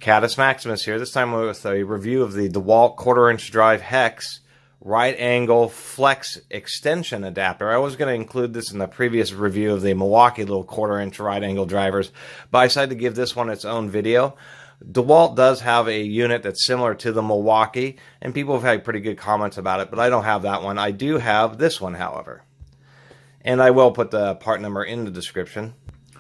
Catus Maximus here, this time with a review of the DeWalt 1/4" drive hex right angle flex extension adapter. I was going to include this in the previous review of the Milwaukee little 1/4" right angle drivers, but I decided to give this one its own video. DeWalt does have a unit that's similar to the Milwaukee, and people have had pretty good comments about it, but I don't have that one. I do have this one, however. And I will put the part number in the description.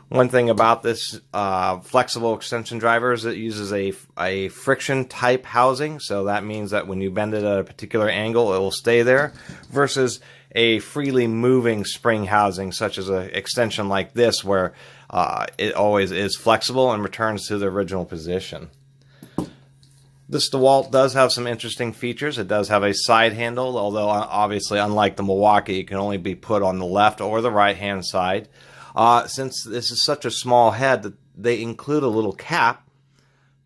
One thing about this flexible extension driver is it uses a friction type housing, so that means that when you bend it at a particular angle, it will stay there, versus a freely moving spring housing, such as an extension like this, where it always is flexible and returns to the original position. This DeWalt does have some interesting features. It does have a side handle, although obviously unlike the Milwaukee, it can only be put on the left or the right hand side. Since this is such a small head, that they include a little cap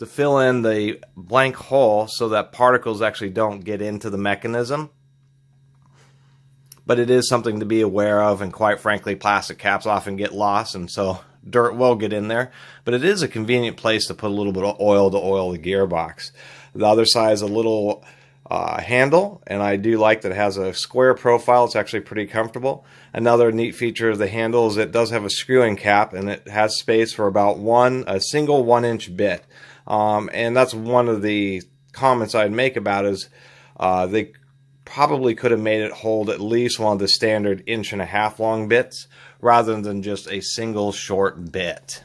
to fill in the blank hole so that particles actually don't get into the mechanism. But it is something to be aware of, and quite frankly, plastic caps often get lost, and so dirt will get in there. But it is a convenient place to put a little bit of oil to oil the gearbox. The other side is a little handle, and I do like that it has a square profile. It's actually pretty comfortable. Another neat feature of the handle is it does have a screw-in cap, and it has space for about a single 1-inch bit. And that's one of the comments I'd make about is they probably could have made it hold at least one of the standard 1.5-inch long bits rather than just a single short bit.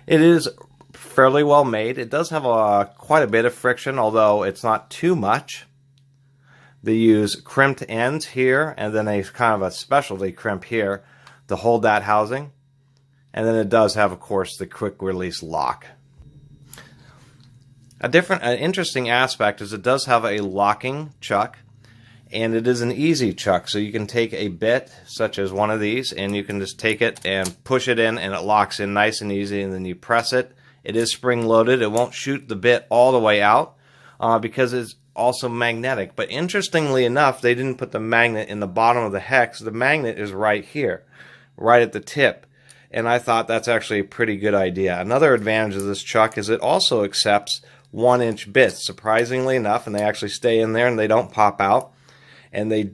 It is fairly well made. It does have quite a bit of friction, although it's not too much. They use crimped ends here, and then a kind of a specialty crimp here to hold that housing. And then it does have, of course, the quick release lock. An interesting aspect is it does have a locking chuck, and it is an easy chuck, so you can take a bit such as one of these, and you can just take it and push it in, and it locks in nice and easy, and then you press it. It is spring loaded. It won't shoot the bit all the way out because it's also magnetic. But interestingly enough, they didn't put the magnet in the bottom of the hex. The magnet is right here, right at the tip. And I thought that's actually a pretty good idea. Another advantage of this chuck is it also accepts 1-inch bits, surprisingly enough, and they actually stay in there and they don't pop out. And the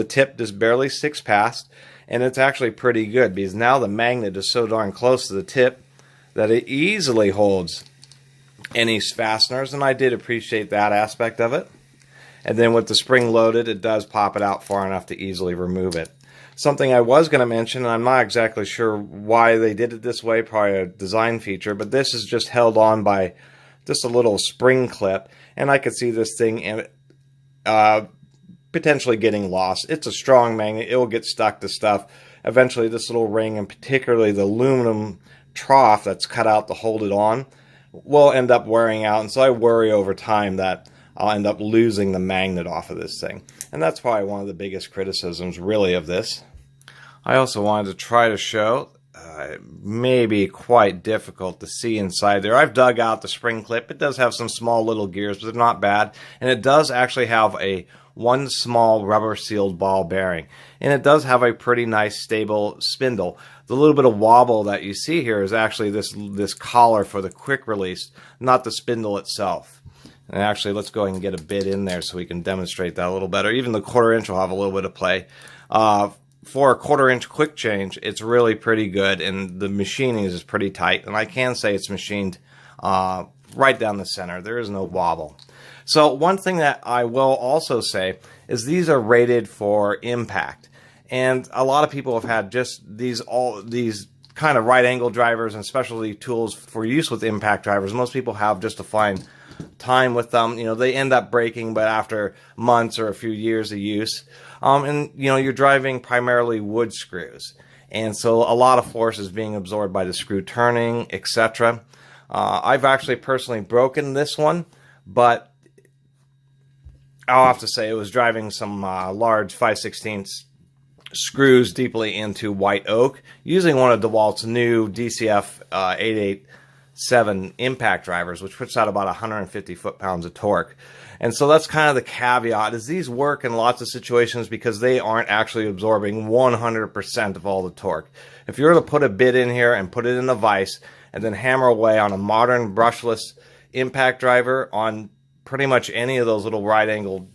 tip just barely sticks past, and it's actually pretty good because now the magnet is so darn close to the tip that it easily holds any fasteners, and I did appreciate that aspect of it. And then with the spring loaded, it does pop it out far enough to easily remove it. Something I was going to mention, and I'm not exactly sure why they did it this way, probably a design feature, but this is just held on by just a little spring clip, and I could see this thing potentially getting lost. It's a strong magnet. It will get stuck to stuff. Eventually, this little ring, and particularly the aluminum trough that's cut out to hold it on, will end up wearing out, and so I worry over time that I'll end up losing the magnet off of this thing. And that's probably one of the biggest criticisms really of this. I also wanted to try to show, it may be quite difficult to see inside there. I've dug out the spring clip. It does have some small little gears, but they're not bad. And it does actually have one small rubber sealed ball bearing. And it does have a pretty nice stable spindle. The little bit of wobble that you see here is actually this collar for the quick release, not the spindle itself. And actually, let's go ahead and get a bit in there so we can demonstrate that a little better. Even the 1/4" will have a little bit of play. For a 1/4" quick change, it's really pretty good, and the machining is pretty tight. And I can say it's machined right down the center. There is no wobble. So one thing that I will also say is these are rated for impact. And a lot of people have had just these kind of right angle drivers and specialty tools for use with impact drivers. Most people have just to find time with them. You know, they end up breaking, but after months or a few years of use. And you know, you're driving primarily wood screws, and so a lot of force is being absorbed by the screw turning, etc. I've actually personally broken this one, but I'll have to say it was driving some large 5/16 screws deeply into white oak using one of DeWalt's new DCF 887 impact drivers, which puts out about 150 foot-pounds of torque. And so that's kind of the caveat, is these work in lots of situations because they aren't actually absorbing 100% of all the torque. If you were to put a bit in here and put it in a vise and then hammer away on a modern brushless impact driver on pretty much any of those little right angle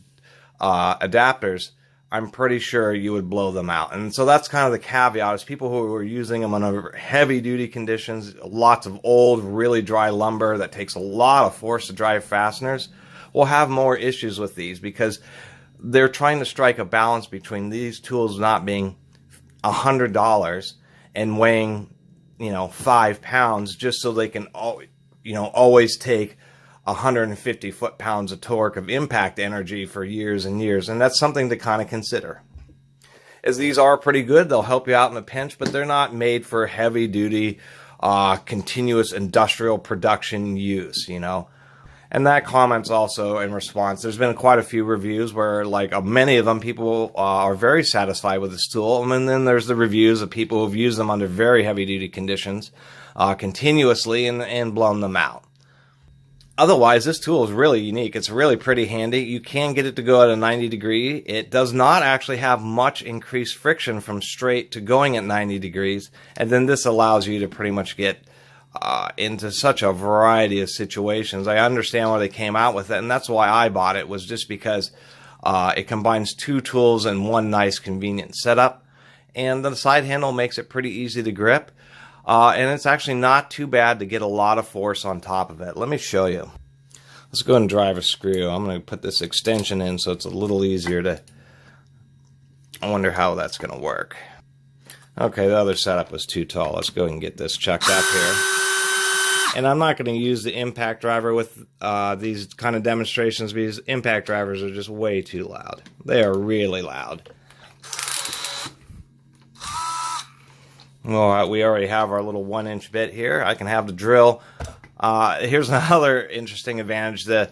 adapters, I'm pretty sure you would blow them out. And so that's kind of the caveat, is people who are using them on heavy duty conditions, lots of old, really dry lumber that takes a lot of force to drive fasteners, will have more issues with these, because they're trying to strike a balance between these tools not being $100 and weighing, 5 pounds, just so they can, always take 150 foot-pounds of torque of impact energy for years and years. And that's something to kind of consider. As these are pretty good, they'll help you out in a pinch, but they're not made for heavy-duty, continuous industrial production use, And that comment's also in response. There's been quite a few reviews where, many of them, people are very satisfied with this tool. And then there's the reviews of people who've used them under very heavy-duty conditions continuously and blown them out. Otherwise, this tool is really unique. It's really pretty handy. You can get it to go at a 90 degree. It does not actually have much increased friction from straight to going at 90 degrees. And then this allows you to pretty much get into such a variety of situations. I understand why they came out with it, and that's why I bought it, was just because it combines two tools in one nice, convenient setup. And the side handle makes it pretty easy to grip. And it's actually not too bad to get a lot of force on top of it. Let me show you. Let's go ahead and drive a screw. I'm going to put this extension in so it's a little easier to... I wonder how that's going to work. Okay, the other setup was too tall. Let's go ahead and get this chucked up here. And I'm not going to use the impact driver with these kind of demonstrations, because impact drivers are just way too loud. They are really loud. All right, we already have our little 1-inch bit here. I can have the drill. Here's another interesting advantage. The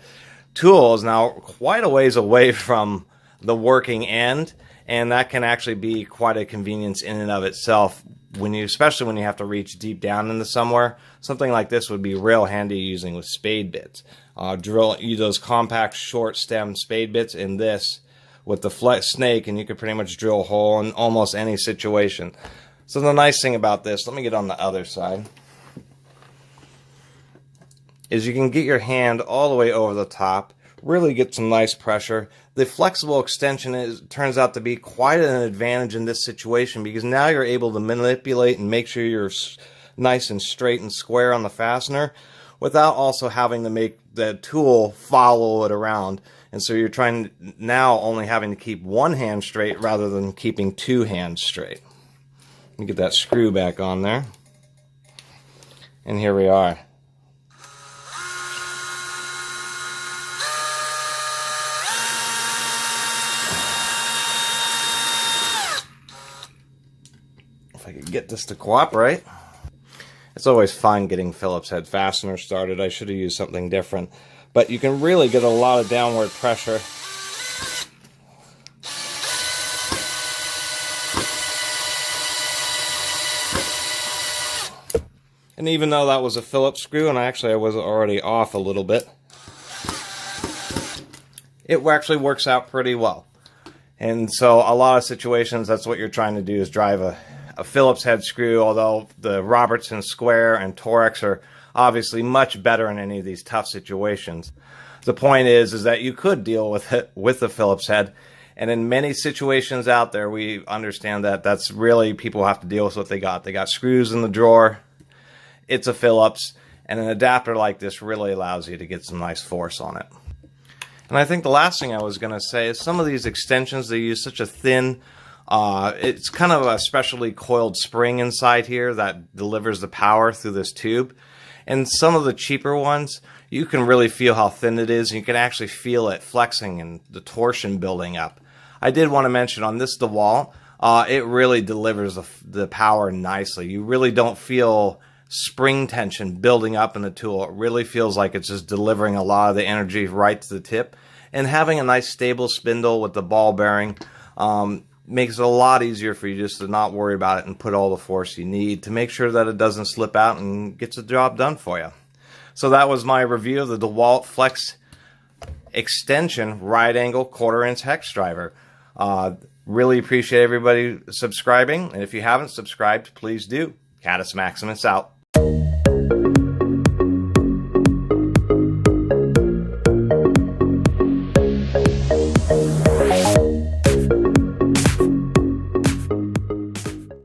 tool is now quite a ways away from the working end, and that can actually be quite a convenience in and of itself, especially when you have to reach deep down into somewhere. Something like this would be real handy using with spade bits. Use those compact, short stem spade bits in this with the snake, and you could pretty much drill a hole in almost any situation. So the nice thing about this, let me get on the other side, is you can get your hand all the way over the top, really get some nice pressure. The flexible extension turns out to be quite an advantage in this situation, because now you're able to manipulate and make sure you're nice and straight and square on the fastener without also having to make the tool follow it around. And so you're now only having to keep one hand straight rather than keeping two hands straight. Let me get that screw back on there. And here we are. If I could get this to cooperate. It's always fun getting Phillips head fasteners started. I should have used something different. But you can really get a lot of downward pressure. And even though that was a Phillips screw, and I was already off a little bit, it actually works out pretty well. And so a lot of situations, that's what you're trying to do, is drive a Phillips head screw, although the Robertson square and Torex are obviously much better in any of these tough situations. The point is that you could deal with it with the Phillips head. And in many situations out there, we understand that that's really, people have to deal with what they got. They got screws in the drawer. It's a Phillips, and an adapter like this really allows you to get some nice force on it. And I think the last thing I was going to say is some of these extensions, they use such a thin, it's kind of a specially coiled spring inside here that delivers the power through this tube. And some of the cheaper ones, you can really feel how thin it is. You can actually feel it flexing and the torsion building up. I did want to mention on this DeWalt, it really delivers the power nicely. You really don't feel spring tension building up in the tool. It really feels like it's just delivering a lot of the energy right to the tip. And having a nice stable spindle with the ball bearing makes it a lot easier for you just to not worry about it and put all the force you need to make sure that it doesn't slip out and gets the job done for you. So that was my review of the DeWalt Flex Extension right angle 1/4-inch hex driver. Really appreciate everybody subscribing, and if you haven't subscribed, please do. Catus Maximus out.